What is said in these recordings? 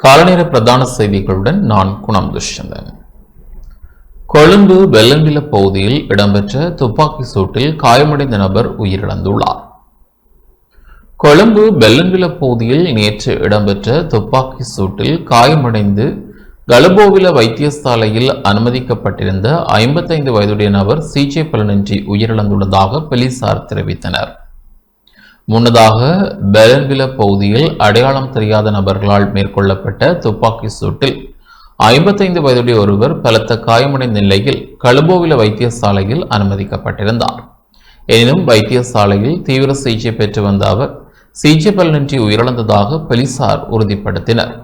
காலநேர பிரதான செய்திகளுடன் நான் குணம் துஷ்யந்தன். கொழும்பு வெள்ளம்பில பகுதியில் இடம்பெற்ற துப்பாக்கி சூட்டில் காயமடைந்த நபர் உயிரிழந்துள்ளார். கொழும்பு வெள்ளம்பில பகுதியில் நேற்று இடம்பெற்ற துப்பாக்கி சூட்டில் காயமடைந்து கலபோவில வைத்தியசாலையில் அனுமதிக்கப்பட்டிருந்த 55 வயதுடைய நபர் சிகிச்சை பலனின்றி உயிரிழந்துள்ளதாக போலீசார் தெரிவித்தனர். முன்னதாக பெலன்வில பகுதியில் அடையாளம் தெரியாத நபர்களால் மேற்கொள்ளப்பட்ட துப்பாக்கி சூட்டில் 55 வயதுடைய ஒருவர் பலத்த காயமடைந்த நிலையில் கலபோவில வைத்தியசாலையில் அனுமதிக்கப்பட்டிருந்தார். எனினும் வைத்தியசாலையில் தீவிர சிகிச்சை பெற்று வந்த அவர் சிகிச்சை பலனின்றி உயிரிழந்ததாக போலீசார் உறுதிப்படுத்தினர்.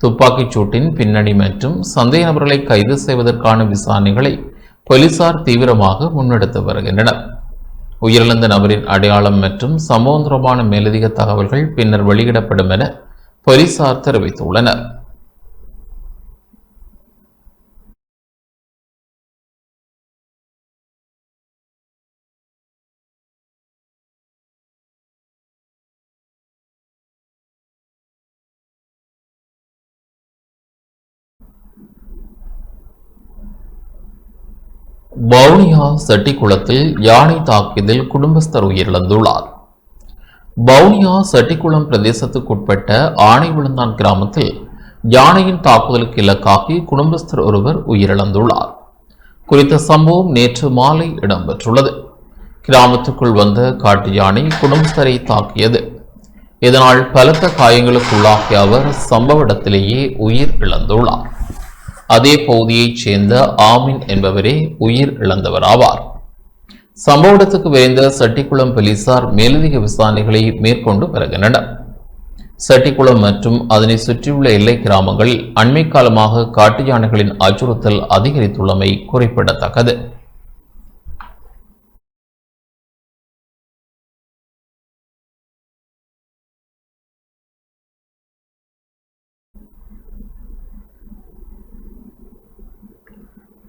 துப்பாக்கிச் சூட்டின் பின்னணி மற்றும் சந்தேக நபர்களை கைது செய்வதற்கான விசாரணைகளை போலீசார் தீவிரமாக முன்னெடுத்து வருகின்றனர். உயிரிழந்த நபரின் அடையாளம் மற்றும் சம்பவம் தொடர்பான மேலதிக தகவல்கள் பின்னர் வெளியிடப்படும் என போலீசார் தெரிவித்துள்ளனர். வவுனியா செட்டிக்குளத்தில் யானை தாக்கியதில் குடும்பஸ்தர் உயிரிழந்துள்ளார். வவுனியா செட்டிக்குளம் பிரதேசத்துக்குட்பட்ட ஆனைவிழுந்தான் கிராமத்தில் யானையின் தாக்குதலுக்கு இலக்காகி குடும்பஸ்தர் ஒருவர் உயிரிழந்துள்ளார். குறித்த சம்பவம் நேற்று மாலை இடம்பெற்றுள்ளது. கிராமத்துக்குள் வந்த காட்டு யானை குடும்பஸ்தரை தாக்கியது. இதனால் பலத்த காயங்களுக்கு உள்ளாகிய அவர் சம்பவ இடத்திலேயே உயிர் இழந்துள்ளார். அதே பகுதியைச் சேர்ந்த ஆமின் என்பவரே உயிர் இழந்தவராவார். சம்பவ இடத்துக்கு விரைந்த செட்டிக்குளம் போலீசார் மேலதிக விசாரணைகளை மேற்கொண்டு வருகின்றனர். செட்டிக்குளம் மற்றும் அதனை சுற்றியுள்ள எல்லை கிராமங்களில் அண்மை காலமாக காட்டு யானைகளின் அச்சுறுத்தல் அதிகரித்துள்ளமை குறிப்பிடத்தக்கது.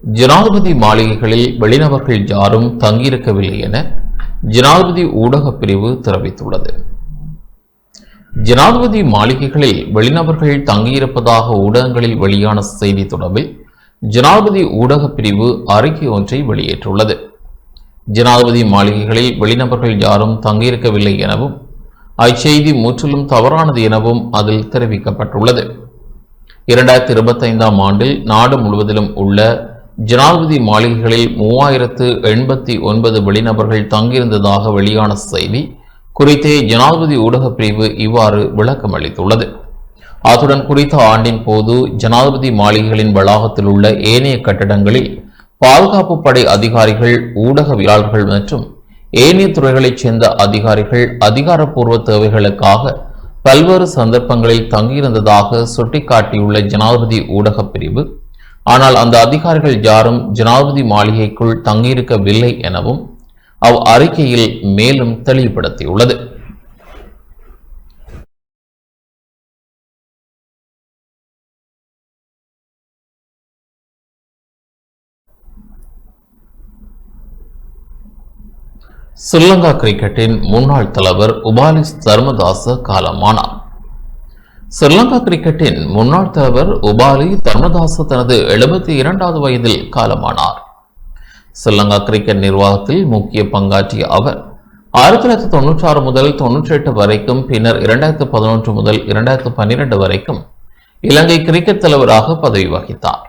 ஜனாதிபதி மாளிகைகளில் வெளிநபர்கள் யாரும் தங்கியிருக்கவில்லை என ஜனாதிபதி ஊடக பிரிவு தெரிவித்துள்ளது. ஜனாதிபதி மாளிகைகளில் வெளிநபர்கள் தங்கியிருப்பதாக ஊடகங்களில் வெளியான செய்தி தொடர்பில் ஜனாதிபதி ஊடக பிரிவு அறிக்கை ஒன்றை வெளியிட்டுள்ளது. ஜனாதிபதி மாளிகைகளில் வெளிநபர்கள் யாரும் தங்கியிருக்கவில்லை எனவும் அச்செய்தி முற்றிலும் தவறானது எனவும் அதில் தெரிவிக்கப்பட்டுள்ளது. 2025ஆம் ஆண்டில் நாடு முழுவதிலும் உள்ள ஜனாதிபதி மாளிகைகளில் 3089 வெளிநபர்கள் தங்கியிருந்ததாக வெளியான செய்தி குறித்தே ஜனாதிபதி ஊடக பிரிவு இவ்வாறு விளக்கம் அளித்துள்ளது. அத்துடன் குறித்த ஆண்டின் போது ஜனாதிபதி மாளிகைகளின் வளாகத்தில் உள்ள ஏனைய கட்டடங்களில் பாதுகாப்பு படை அதிகாரிகள், ஊடகவியலாளர்கள் மற்றும் ஏனைய துறைகளைச் சேர்ந்த அதிகாரிகள் அதிகாரப்பூர்வ தேவைகளுக்காக பல்வேறு சந்தர்ப்பங்களில் தங்கியிருந்ததாக சுட்டிக்காட்டியுள்ள ஜனாதிபதி ஊடக பிரிவு, ஆனால் அந்த அதிகாரிகள் யாரும் ஜனாதிபதி மாளிகைக்குள் தங்கியிருக்கவில்லை எனவும் அவ் அறிக்கையில் மேலும் தெளிவுபடுத்தியுள்ளது. ஸ்ரீலங்கா கிரிக்கெட்டின் முன்னாள் தலைவர் உபாலி தர்மதாச காலமானார். ஸ்ரீலங்கா கிரிக்கெட்டின் முன்னாள் தலைவர் உபாலி தர்மதாச தனது 72வது வயதில் காலமானார். ஸ்ரீலங்கா கிரிக்கெட் நிர்வாகத்தில் முக்கிய பங்காற்றிய அவர் 1996 முதல் 98 வரைக்கும், பின்னர் 2011 முதல் 2012 வரைக்கும் இலங்கை கிரிக்கெட் தலைவராக பதவி வகித்தார்.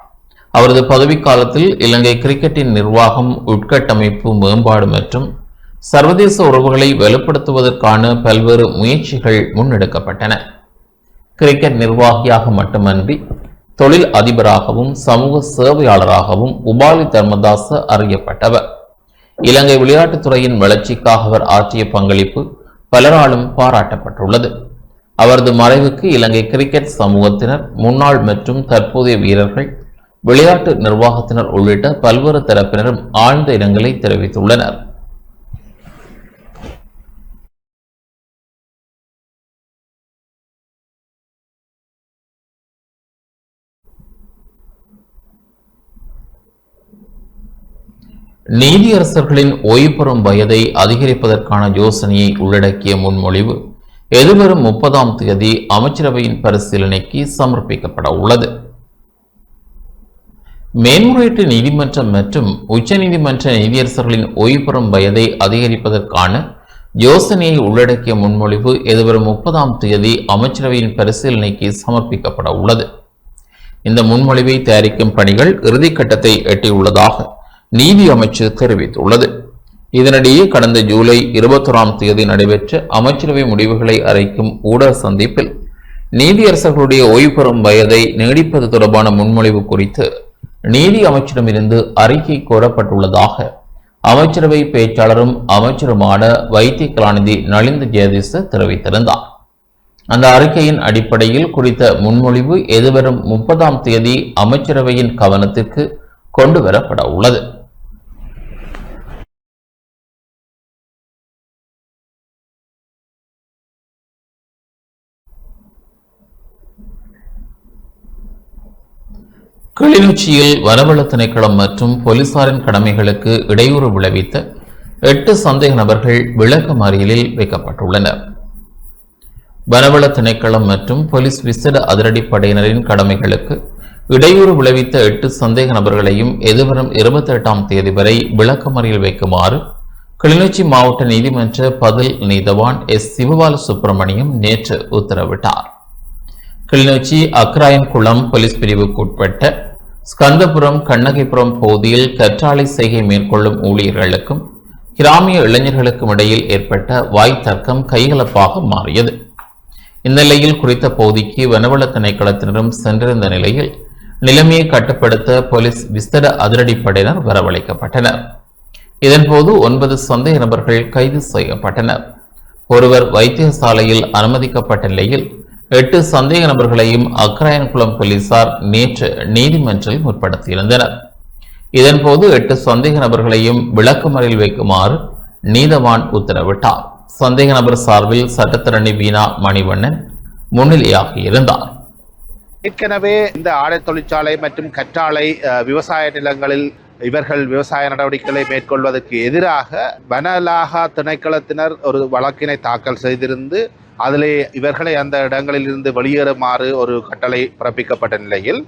அவரது பதவிக்காலத்தில் இலங்கை கிரிக்கெட்டின் நிர்வாகம், உட்கட்டமைப்பு மேம்பாடு மற்றும் சர்வதேச உறவுகளை வலுப்படுத்துவதற்கான பல்வேறு முயற்சிகள் முன்னெடுக்கப்பட்டன. கிரிக்கெட் நிர்வாகியாக மட்டுமன்றி தொழில் அதிபராகவும் சமூக சேவையாளராகவும் உபாலி தர்மதாச அறியப்பட்டவர். இலங்கை விளையாட்டுத்துறையின் வளர்ச்சிக்காக அவர் ஆற்றிய பங்களிப்பு பலராலும் பாராட்டப்பட்டுள்ளது. அவரது மறைவுக்கு இலங்கை கிரிக்கெட் சமூகத்தினர், முன்னாள் மற்றும் தற்போதைய வீரர்கள், விளையாட்டு நிர்வாகத்தினர் உள்ளிட்ட பல்வேறு தரப்பினரும் ஆழ்ந்த இரங்கலை தெரிவித்துள்ளனர். நீதியரசர்களின் ஓய்வு பெறும் வயதை அதிகரிப்பதற்கான யோசனையை உள்ளடக்கிய முன்மொழிவு எதிர்வரும் 30ஆம் தேதி அமைச்சரவையின் பரிசீலனைக்கு சமர்ப்பிக்கப்பட உள்ளது. மேன்முறையீட்டு நீதிமன்றம் மற்றும் உச்சநீதிமன்ற நீதியரசர்களின் ஓய்வு பெறும் வயதை அதிகரிப்பதற்கான யோசனையை உள்ளடக்கிய முன்மொழிவு எதிர்வரும் 30ஆம் தேதி அமைச்சரவையின் பரிசீலனைக்கு சமர்ப்பிக்கப்பட உள்ளது. இந்த முன்மொழிவை தயாரிக்கும் பணிகள் இறுதிக்கட்டத்தை எட்டியுள்ளதாக நீதி அமைச்சு தெரிவித்துள்ளது. இதனிடையே கடந்த ஜூலை 21ஆம் தேதி நடைபெற்ற அமைச்சரவை முடிவுகளை அறிவிக்கும் ஊடக சந்திப்பில் நீதியரசர்களுடைய ஓய்வு பெறும் வயதை நீடிப்பது தொடர்பான முன்மொழிவு குறித்து நீதி அமைச்சரிடமிருந்து அறிக்கை கோரப்பட்டுள்ளதாக அமைச்சரவை பேச்சாளரும் அமைச்சருமான வைத்திய கலாநிதி நலிந்த ஜெயதிச தெரிவித்திருந்தார். அந்த அறிக்கையின் அடிப்படையில் குறித்த முன்மொழிவு எதிர்வரும் 30ஆம் தேதி அமைச்சரவையின் கவனத்திற்கு கொண்டுவரப்பட உள்ளது. கிளிநொச்சியில் வனவள திணைக்களம் மற்றும் போலீசாரின் கடமைகளுக்கு இடையூறு விளைவித்த 8 சந்தேக நபர்கள் விளக்கமறியலில் வைக்கப்பட்டுள்ளனர். வனவள திணைக்களம் மற்றும் போலீஸ் விசேட அதிரடிப்படையினரின் கடமைகளுக்கு இடையூறு விளைவித்த 8 சந்தேக நபர்களையும் எதிர்வரும் 28ஆம் தேதி வரை விளக்கமறியல் வைக்குமாறு கிளிநொச்சி மாவட்ட நீதிமன்ற பதில் நீதவான் எஸ். சிவபால சுப்பிரமணியம் நேற்று உத்தரவிட்டார். கிளிநொச்சி அக்கராயன்குளம் போலீஸ் பிரிவுக்குட்பட்ட ஸ்கந்தபுரம் கண்ணகிபுரம் பகுதியில் கற்றாழை செய்கை மேற்கொள்ளும் ஊழியர்களுக்கும் கிராமிய இளைஞர்களுக்கும் இடையில் ஏற்பட்ட வாய் தர்க்கம் கைகலப்பாக மாறியது. இந்நிலையில் குறித்த பகுதிக்கு வனவள திணைக்களத்தினரும் சென்றிருந்த நிலையில் நிலைமையை கட்டுப்படுத்த போலீஸ் விசேட அதிரடிப்படையினர் வரவழைக்கப்பட்டனர். இதன்போது 9 சந்தேக நபர்கள் கைது செய்யப்பட்டனர். ஒருவர் வைத்தியசாலையில் அனுமதிக்கப்பட்ட நிலையில் 8 சந்தேக நபர்களையும் அக்கராயன்குளம் போலீசார் நேற்று நீதிமன்றில் முற்படுத்தியிருந்தனர். இதன்போது 8 சந்தேக நபர்களையும் விளக்கமறியல் வைக்குமாறு நீதவான் உத்தரவிட்டார். சந்தேக நபர் சார்பில் சட்டத்தரணி வீணா மணிவண்ணன் முன்னிலையாக இருந்தார். ஏற்கனவே இந்த ஆடை தொழிற்சாலை மற்றும் கற்றாழை விவசாய நிலங்களில் இவர்கள் விவசாய நடவடிக்கைகளை மேற்கொள்வதற்கு எதிராக வனலாகா திணைக்களத்தினர் ஒரு வழக்கினை தாக்கல் செய்திருந்து அதிலே இவர்களை அந்த இடங்களில் இருந்து வெளியேறுமாறு ஒரு கட்டளை பிறப்பிக்கப்பட்ட நிலையில்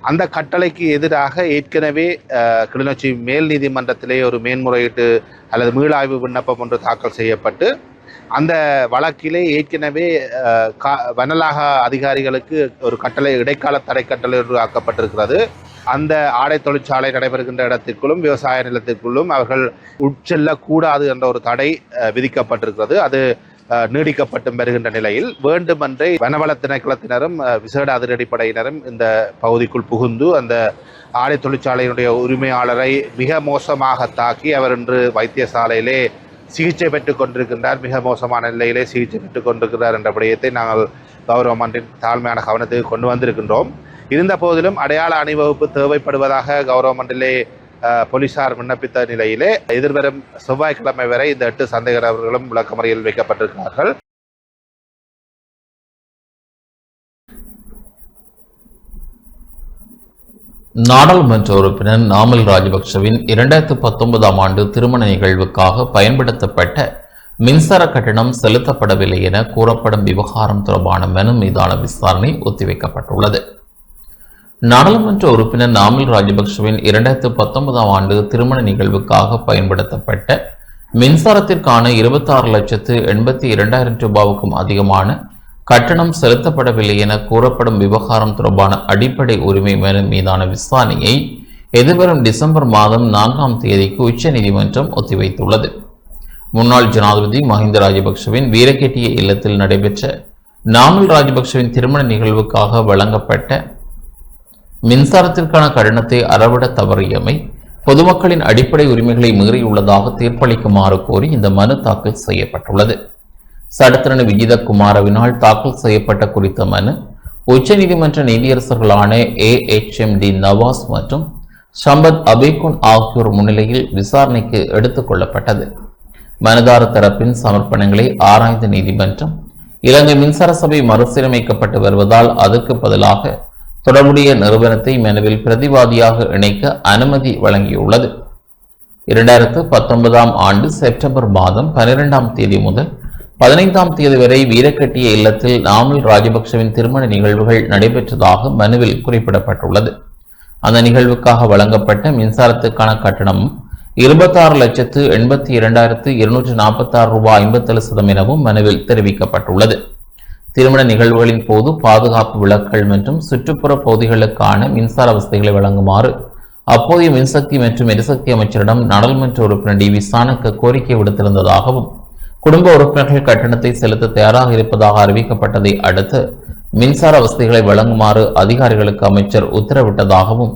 அந்த கட்டளைக்கு எதிராக ஏற்கனவே கிளிநொச்சி மேல் நீதிமன்றத்திலே ஒரு மேன்முறையீட்டு அல்லது மீளாய்வு விண்ணப்பம் ஒன்று தாக்கல் செய்யப்பட்டு அந்த வழக்கிலே ஏற்கனவே வனலாக அதிகாரிகளுக்கு ஒரு கட்டளை இடைக்கால தடை கட்டளை ஒன்று ஆக்கப்பட்டிருக்கிறது. அந்த ஆடை தொழிற்சாலை நடைபெறுகின்ற இடத்திற்குள்ளும் விவசாய நிலத்திற்குள்ளும் அவர்கள் உட்செல்லக்கூடாது என்ற ஒரு தடை விதிக்கப்பட்டிருக்கிறது. அது நீடிக்கப்பட்டு வருகின்ற நிலையில் வேண்டுமென்றே வனவள திணைக்களத்தினரும் விசேட அதிரடிப்படையினரும் இந்த பகுதிக்குள் புகுந்து அந்த ஆடை தொழிற்சாலையினுடைய உரிமையாளரை மிக மோசமாக தாக்கி அவர் இன்று வைத்தியசாலையிலே சிகிச்சை பெற்றுக் கொண்டிருக்கின்றார். மிக மோசமான நிலையிலே சிகிச்சை பெற்றுக் கொண்டிருக்கிறார் என்ற விடயத்தை நாங்கள் கௌரவ மன்றின் தாழ்மையான கவனத்துக்கு கொண்டு வந்திருக்கின்றோம். இருந்த போதிலும் அடையாள அணிவகுப்பு தேவைப்படுவதாக கௌரவ மன்றிலே போலீசார் விண்ணப்பித்த நிலையிலே எதிர்வரும் செவ்வாய்க்கிழமை வரை இந்த 8 சந்தேக நபர்களும் விளக்கமறியல் வைக்கப்பட்டிருக்கிறார்கள். நாடாளுமன்ற உறுப்பினர் நாமல் ராஜபக்சவின் 2019ஆம் ஆண்டு திருமண நிகழ்வுக்காக பயன்படுத்தப்பட்ட மின்சார கட்டணம் செலுத்தப்படவில்லை என கூறப்படும் விவகாரம் தொடர்பான மனு மீதான விசாரணை ஒத்திவைக்கப்பட்டுள்ளது. நாடாளுமன்ற உறுப்பினர் நாமல் ராஜபக்சவின் 2019ஆம் ஆண்டு திருமண நிகழ்வுக்காக பயன்படுத்தப்பட்ட மின்சாரத்திற்கான 26,82,000 ரூபாவுக்கும் அதிகமான கட்டணம் செலுத்தப்படவில்லை என கூறப்படும் விவகாரம் தொடர்பான அடிப்படை உரிமை மனு மீதான விசாரணையை எதிர்வரும் டிசம்பர் மாதம் 4ஆம் தேதிக்கு உச்சநீதிமன்றம் ஒத்திவைத்துள்ளது. முன்னாள் ஜனாதிபதி மஹிந்த ராஜபக்சவின் வீரகெட்டிய இல்லத்தில் நடைபெற்ற நாமல் ராஜபக்சவின் திருமண நிகழ்வுக்காக வழங்கப்பட்ட மின்சாரத்திற்கான கட்டணத்தை அறவிட தவறியமை பொதுமக்களின் அடிப்படை உரிமைகளை மீறியுள்ளதாக தீர்ப்பளிக்குமாறு கோரி இந்த மனு தாக்கல் செய்யப்பட்டுள்ளது. சட்டத்தரணி விஜித குமாரவினால் தாக்கல் செய்யப்பட்ட குறித்த மனு உச்சநீதிமன்ற நீதியரசர்களான AHMD நவாஸ் மற்றும் சம்பத் அபேகுன் ஆகியோர் முன்னிலையில் விசாரணைக்கு எடுத்துக் கொள்ளப்பட்டது. மனுதார தரப்பின் சமர்ப்பணங்களை ஆராய்ந்த நீதிமன்றம் இலங்கை மின்சார சபை மறுசீரமைக்கப்பட்டு வருவதால் அதற்கு பதிலாக தொடர்புடைய நிறுவனத்தை மனுவில் பிரதிவாதியாக இணைக்க அனுமதி வழங்கியுள்ளது. 2019ஆம் ஆண்டு செப்டம்பர் மாதம் 12ஆம் தேதி முதல் 15ஆம் தேதி வரை வீரக்கட்டிய இல்லத்தில் நாமல் ராஜபக்சவின் திருமண நிகழ்வுகள் நடைபெற்றதாக மனுவில் குறிப்பிடப்பட்டுள்ளது. அந்த நிகழ்வுக்காக வழங்கப்பட்ட மின்சாரத்துக்கான கட்டணம் 26,82,246 ரூபாய் 57 எனவும் மனுவில் தெரிவிக்கப்பட்டுள்ளது. திருமண நிகழ்வுகளின் போது பாதுகாப்பு விளக்குகள் மற்றும் சுற்றுப்புற பகுதிகளுக்கான மின்சார வசதிகளை வழங்குமாறு அப்போதைய மின்சக்தி மற்றும் எரிசக்தி அமைச்சரிடம் நாடாளுமன்ற உறுப்பினர் டி வி சாணக்க கோரிக்கை விடுத்திருந்ததாகவும், குடும்ப உறுப்பினர்கள் கட்டணத்தை செலுத்த தயாராக இருப்பதாக அறிவிக்கப்பட்டதை அடுத்து மின்சார வசதிகளை வழங்குமாறு அதிகாரிகளுக்கு அமைச்சர் உத்தரவிட்டதாகவும்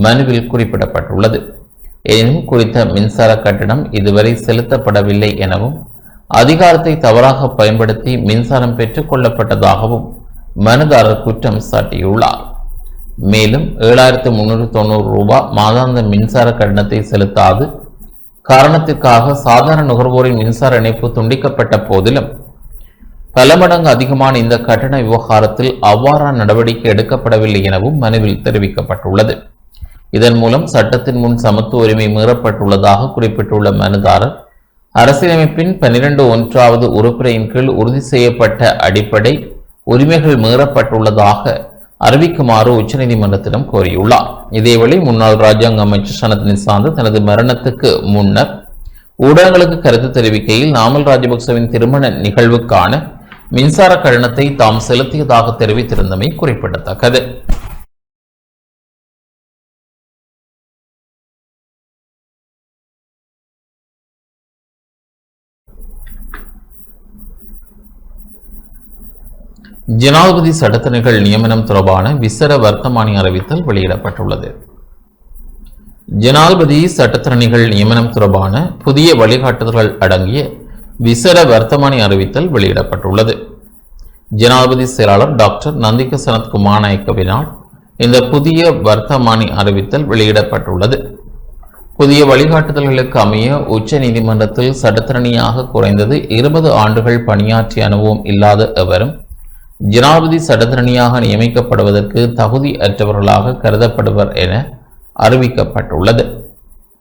மனுவில் குறிப்பிடப்பட்டுள்ளது. எனினும் குறித்த மின்சார கட்டணம் இதுவரை செலுத்தப்படவில்லை எனவும், அதிகாரத்தை தவறாக பயன்படுத்தி மின்சாரம் பெற்றுக் கொள்ளப்பட்டதாகவும் மனுதாரர் குற்றம் சாட்டியுள்ளார். மேலும் 7,390 ரூபாய் மாதாந்த மின்சார கட்டணத்தை செலுத்தாது காரணத்திற்காக சாதாரண நுகர்வோரின் மின்சார இணைப்பு துண்டிக்கப்பட்ட போதிலும் பல மடங்கு அதிகமான இந்த கட்டண விவகாரத்தில் அவ்வாறான நடவடிக்கை எடுக்கப்படவில்லை எனவும் மனுவில் தெரிவிக்கப்பட்டுள்ளது. இதன் மூலம் சட்டத்தின் முன் சமத்துவ உரிமை மீறப்பட்டுள்ளதாக குறிப்பிட்டுள்ள மனுதாரர், அரசியலமைப்பின் 12(1) உறுப்பினையின் கீழ் உறுதி செய்யப்பட்ட அடிப்படை உரிமைகள் மீறப்பட்டுள்ளதாக அறிவிக்குமாறு உச்சநீதிமன்றத்திடம் கோரியுள்ளார். இதேவேளை முன்னாள் ராஜாங்க அமைச்சர் சனத் நிசாந்த தனது மரணத்துக்கு முன்னர் ஊடகங்களுக்கு கருத்து தெரிவிக்கையில், நாமல் ராஜபக்சவின் திருமண நிகழ்வுக்கான மின்சார கட்டணத்தை தாம் செலுத்தியதாக தெரிவித்திருந்தமை குறிப்பிடத்தக்கது. ஜனாதிபதி சட்டத்தரணிகள் நியமனம் தொடர்பான விசேட வர்த்தமானி அறிவித்தல் வெளியிடப்பட்டுள்ளது. ஜனாதிபதி சட்டத்தரணிகள் நியமனம் தொடர்பான புதிய வழிகாட்டுதல்கள் அடங்கிய விசேட வர்த்தமானி அறிவித்தல் வெளியிடப்பட்டுள்ளது. ஜனாதிபதி செயலாளர் டாக்டர் நந்திக சனத்குமார் நாயக்கவினால் இந்த புதிய வர்த்தமானி அறிவித்தல் வெளியிடப்பட்டுள்ளது. புதிய வழிகாட்டுதல்களுக்கு அமைய உச்ச நீதிமன்றத்தில் சட்டத்தரணியாக குறைந்தது 20 ஆண்டுகள் பணியாற்றிய அனுபவம் இல்லாத எவரும் ஜனாதிபதி சட்டத்தரணியாக நியமிக்கப்படுவதற்கு தகுதி அற்றவர்களாக கருதப்படுவர் என அறிவிக்கப்பட்டுள்ளது.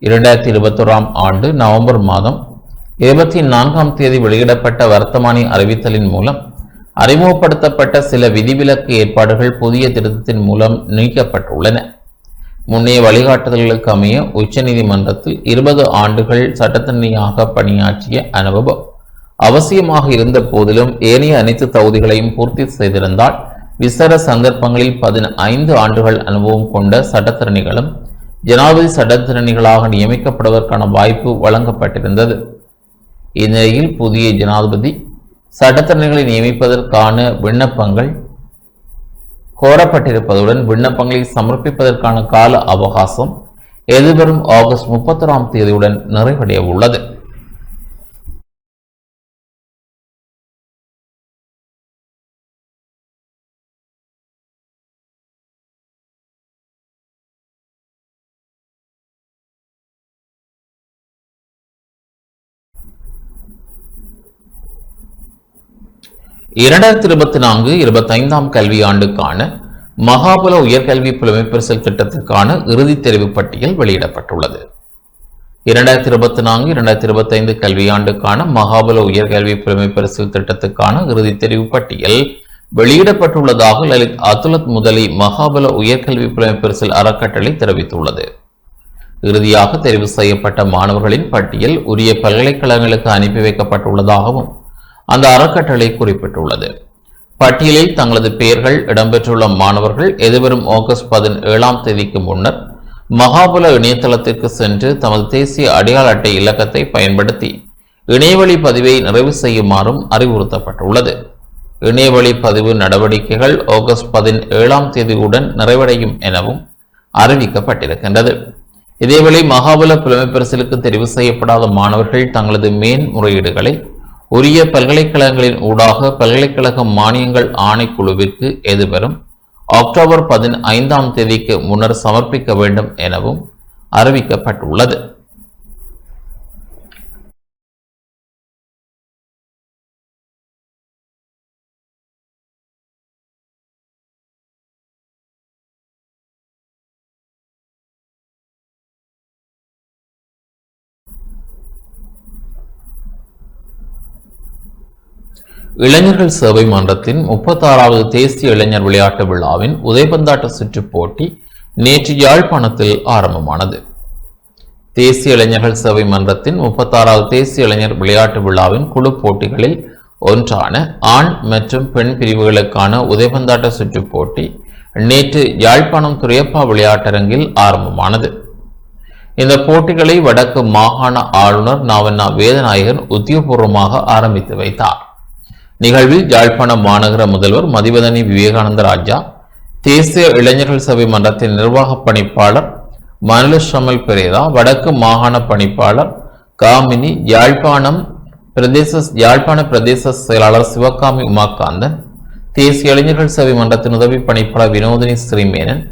2021 ஆண்டு நவம்பர் மாதம் 24ஆம் தேதி வெளியிடப்பட்ட வர்த்தமானி அறிவித்தலின் மூலம் அறிமுகப்படுத்தப்பட்ட சில விதிவிலக்கு ஏற்பாடுகள் புதிய திருத்தத்தின் மூலம் நீக்கப்பட்டுள்ளன. முன்னைய வழிகாட்டுதல்களுக்கு அமைய உச்ச நீதிமன்றத்தில் 20 ஆண்டுகள் சட்டத்தரணியாக பணியாற்றிய அனுபவம் அவசியமாக இருந்த போதிலும் ஏனைய அனைத்து தகுதிகளையும் பூர்த்தி செய்திருந்தால் விசேட சந்தர்ப்பங்களில் 15 ஆண்டுகள் அனுபவம் கொண்ட சட்டத்தரணிகளும் ஜனாதிபதி சட்டத்தரணிகளாக நியமிக்கப்படுவதற்கான வாய்ப்பு வழங்கப்பட்டிருந்தது. இந்நிலையில் புதிய ஜனாதிபதி சட்டத்தரணிகளை நியமிப்பதற்கான விண்ணப்பங்கள் கோரப்பட்டிருப்பதுடன் விண்ணப்பங்களை சமர்ப்பிப்பதற்கான கால அவகாசம் எதிர்வரும் ஆகஸ்ட் 31ஆம் தேதியுடன் நிறைவடைய உள்ளது. இரண்டாயிரத்தி 24-25 கல்வியாண்டுக்கான மகாபல உயர்கல்வி புலமைப்பரிசில் திட்டத்திற்கான இறுதித் தெரிவு பட்டியல் வெளியிடப்பட்டுள்ளது. 2024-2025 கல்வியாண்டுக்கான மகாபல உயர்கல்வி புலமைப்பரிசில் திட்டத்துக்கான இறுதித் தெரிவு பட்டியல் வெளியிடப்பட்டுள்ளதாக லலித் அதுலத் முதலி மகாபல உயர்கல்வி புலமைப்பரிசில் அறக்கட்டளை தெரிவித்துள்ளது. இறுதியாக தெரிவு செய்யப்பட்ட மாணவர்களின் பட்டியல் உரிய பல்கலைக்கழகங்களுக்கு அனுப்பி வைக்கப்பட்டுள்ளதாகவும் அந்த அறக்கட்டளை குறிப்பிட்டுள்ளது. பட்டியலில் தங்களது பெயர்கள் இடம்பெற்றுள்ள மாணவர்கள் எதிர்வரும் ஆகஸ்ட் 17ஆம் தேதிக்கு முன்னர் மகாபல இணையதளத்திற்கு சென்று தமது தேசிய அடையாள அட்டை இலக்கத்தை பயன்படுத்தி இணையவழி பதிவை நிறைவு செய்யுமாறும் அறிவுறுத்தப்பட்டுள்ளது. இணையவழி பதிவு நடவடிக்கைகள் ஆகஸ்ட் 17ஆம் தேதியுடன் நிறைவடையும் எனவும் அறிவிக்கப்பட்டிருக்கின்றது. இதேவேளை மகாபல புலமைப்பரிசிலுக்கு தெரிவு செய்யப்படாத மாணவர்கள் தங்களது மேன்முறையீடுகளை உரிய பல்கலைக்கழகங்களின் ஊடாக பல்கலைக்கழக மானியங்கள் ஆணைக்குழுவிற்கு எதிர்வரும் அக்டோபர் 15ஆம் தேதிக்கு முன்னர் சமர்ப்பிக்க வேண்டும் எனவும் அறிவிக்கப்பட்டுள்ளது. இளைஞர்கள் சேவை மன்றத்தின் 36வது தேசிய இளைஞர் விளையாட்டு விழாவின் உதைபந்தாட்ட சுற்றுப் போட்டி நேற்று யாழ்ப்பாணத்தில் ஆரம்பமானது. தேசிய இளைஞர்கள் சேவை மன்றத்தின் 36வது தேசிய இளைஞர் விளையாட்டு விழாவின் குழு போட்டிகளில் ஒன்றான ஆண் மற்றும் பெண் பிரிவுகளுக்கான உதைபந்தாட்ட சுற்றுப் போட்டி நேற்று யாழ்ப்பாணம் துரையப்பா விளையாட்டரங்கில் ஆரம்பமானது. இந்த போட்டிகளை வடக்கு மாகாண ஆளுநர் நாவண்ணா வேதநாயகன் உத்தியோகபூர்வமாக ஆரம்பித்து வைத்தார். நிகழ்வில் யாழ்ப்பாணம் மாநகர முதல்வர் மதிவதனி விவேகானந்த ராஜா, தேசிய இளைஞர்கள் சபை மன்றத்தின் நிர்வாக பணிப்பாளர் மனுலஷமல் பெரேரா, வடக்கு மாகாண பணிப்பாளர் காமினி, யாழ்ப்பாண பிரதேச செயலாளர் சிவகாமி உமாகாந்தன், தேசிய இளைஞர்கள் சேவை மன்றத்தின் உதவி பணிப்பாளர் வினோதினி ஸ்ரீமேனன்,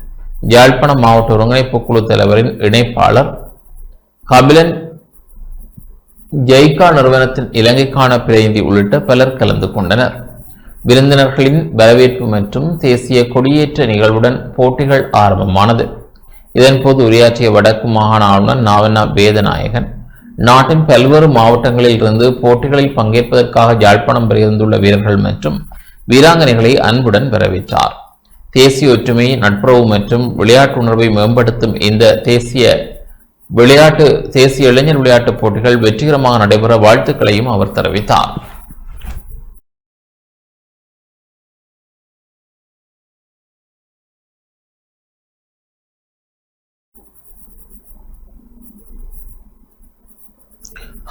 யாழ்ப்பாணம் மாவட்ட ஒருங்கிணைப்பு குழு தலைவரின் இணைப்பாளர் கபிலன், ஜெய்கா நிறுவனத்தின் இலங்கைக்கான பிரதிநிதி உள்ளிட்ட பலர் கலந்து கொண்டனர். விருந்தினர்களின் வரவேற்பு மற்றும் தேசிய கொடியேற்ற நிகழ்வுடன் போட்டிகள் ஆரம்பமானது. இதன்போது உரையாற்றிய வடக்கு மாகாண ஆளுநர் நாவண்ணா வேதநாயகன், நாட்டின் பல்வேறு மாவட்டங்களில் இருந்து போட்டிகளில் பங்கேற்பதற்காக யாழ்ப்பாணம் வருகின்றுள்ள வீரர்கள் மற்றும் வீராங்கனைகளை அன்புடன் வரவேற்றார். தேசிய ஒற்றுமை, நட்புறவு மற்றும் விளையாட்டு உணர்வை மேம்படுத்தும் இந்த தேசிய இளைஞர் விளையாட்டுப் போட்டிகள் வெற்றிகரமாக நடைபெற வாழ்த்துக்களையும் அவர் தெரிவித்தார்.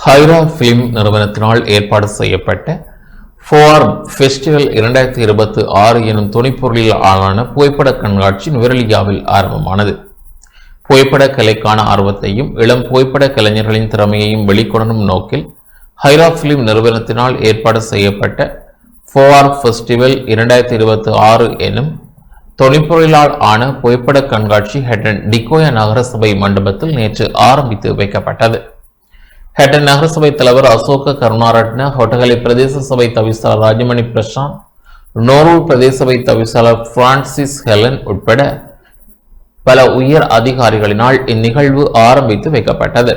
ஹைரா பிலிம் நிறுவனத்தினால் ஏற்பாடு செய்யப்பட்ட ஃபோஆர் ஃபெஸ்டிவல் 2026 எனும் துணைப்பொருளில் ஆளான புகைப்பட கண்காட்சி நுவரெலியாவில் ஆரம்பமானது. புகைப்பட கலைக்கான ஆர்வத்தையும் இளம் புகைப்பட கலைஞர்களின் திறமையையும் வெளிக்கொணரும் நோக்கில் ஹைரா பிலிம் நிறுவனத்தினால் ஏற்பாடு செய்யப்பட்ட ஃபோஆர் ஃபெஸ்டிவல் 2026 எனும் துணைப்பொருளால் ஆன புகைப்பட கண்காட்சி ஹெட்டன் டிகோயா நகரசபை மண்டபத்தில் நேற்று ஆரம்பித்து வைக்கப்பட்டது. ஹெட்டன் நகரசபை தலைவர் அசோக கருணாரட்ன, ஹொட்டகலை பிரதேச சபை தவிசாளர் ராஜமணி பிரசாந்த், நோரூர் பிரதேச சபை தவிசாளர் பிரான்சிஸ் ஹெலன் உட்பட பல உயர் அதிகாரிகளினால் இந்நிகழ்வு ஆரம்பித்து வைக்கப்பட்டது.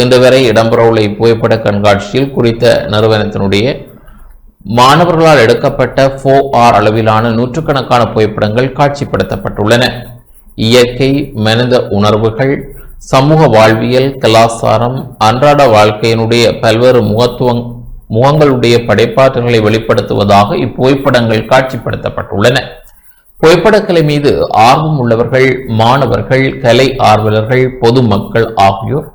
இன்று வரை இடம்பெறவுள்ள இப்புகைப்பட கண்காட்சியில் குறித்த நிறுவனத்தினுடைய மாணவர்களால் எடுக்கப்பட்ட 4R அளவிலான நூற்றுக்கணக்கான புகைப்படங்கள் காட்சிப்படுத்தப்பட்டுள்ளன. இயற்கை, மனித உணர்வுகள், சமூக வாழ்வியல், கலாச்சாரம், அன்றாட வாழ்க்கையினுடைய பல்வேறு முகங்களுடைய படைப்பாற்றல்களை வெளிப்படுத்துவதாக இப்புகைப்படங்கள் காட்சிப்படுத்தப்பட்டுள்ளன. புகைப்படக்கலை மீது ஆர்வம் உள்ளவர்கள், மாணவர்கள், கலை ஆர்வலர்கள், பொதுமக்கள் ஆகியோர்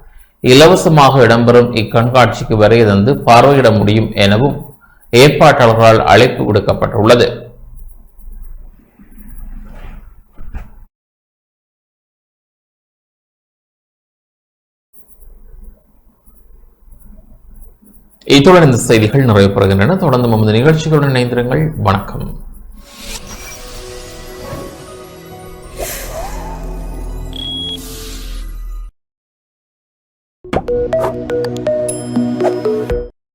இலவசமாக இடம்பெறும் இக்கண்காட்சிக்கு வருகை தந்து பார்வையிட முடியும் எனவும் ஏற்பாட்டாளர்களால் அழைப்பு விடுக்கப்பட்டுள்ளது. இத்துடன் இந்த செய்திகள் நிறைவு பெறுகின்றன. தொடர்ந்து நமது நிகழ்ச்சிகளுடன் இணைந்திருங்கள். வணக்கம்.